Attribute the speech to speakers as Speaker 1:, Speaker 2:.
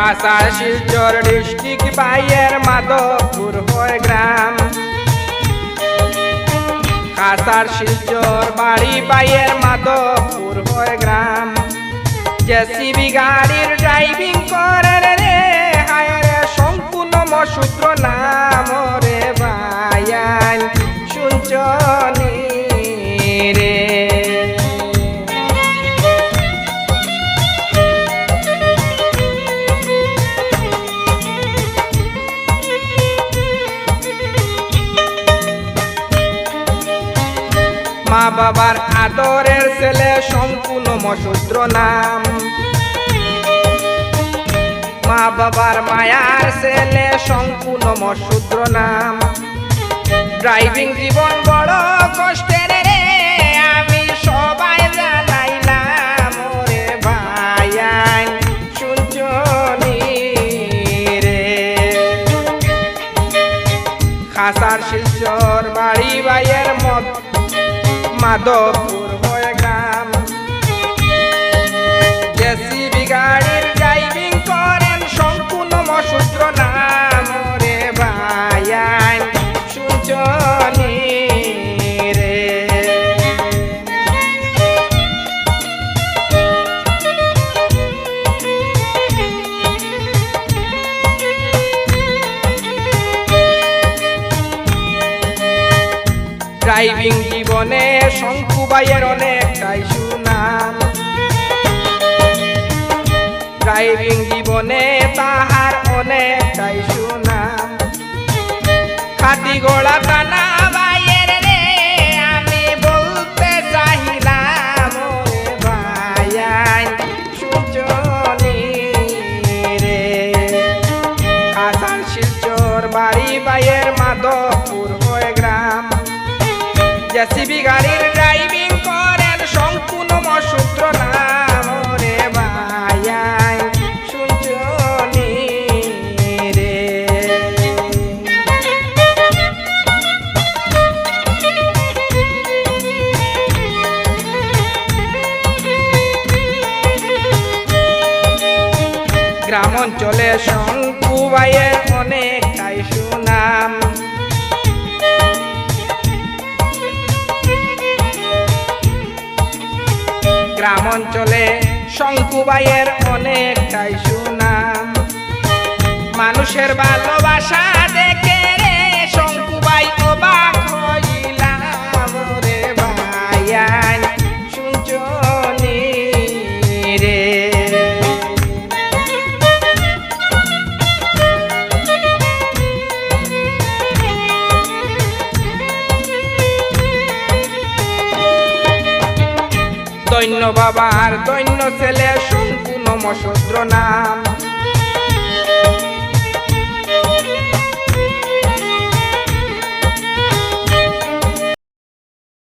Speaker 1: Cachar Silchar district বাইয়ের মাধবপুর হয় গ্রাম। কাছাড় শিলচর বাড়ি বাইয়ের মাধবপুর হয় গ্রাম। জেসিবি গাড়ির ড্রাইভিং করে রে হায়রে সম্পূর্ণ মশূদ্র নাম রে ভাইয়ান শুনছনি রে। মা বাবার আদরের ছেলে সম্পূর্ণ মশূদ্র নাম। মা বাবার মায়ার ছেলে সম্পূর্ণ মশূদ্র নাম। ড্রাইভিং জীবন বড় কষ্টের রে আমি সবাই জানাইলাম রে ভাইয়ান শুনছনি রে। কাছাড় শিলচর বাড়ি বাইয়ের মাধবপুর হয় গ্রাম। জেসিবি গাড়ির ড্রাইভিং করেন সম্পূর্ণ মশূদ্র নাম রে ভাইয়ান শুনছনি রে। ড্রাইভিং জীবনে শঙ্কু ভাইয়ের অনেকটাই সুনাম। ড্রাইভিং জীবনে তাহার অনেকটাই সুনাম। খাটি গোড়া টানা ভাইয়ের রে আমি বলতে চাহিলাম রে ভাইয়ান শুনছনি রে। কাছাড় শিলচর বাড়ি বাইয়ের মাধবপুর হয় গ্রাম। জেসিবি গাড়ির ড্রাইভিং করেন সম্পূর্ণ মশূদ্র নাম রে ভাইয়ান শুনছনি রে। গ্রাম অঞ্চলে শঙ্কু ভাইয়ের অনেকটাই সুনাম। গ্রাম অঞ্চলে শঙ্কু ভাইয়ের অনেকটাই সুনাম। মানুষের ভালোবাসা দেখে রে শঙ্কু ভাই অবাক হইলাম রে ভাইয়ান শুনছনি রে। দৈন্য বাবার দৈন্য ছেলে সম্পূর্ণ মশূদ্র নাম।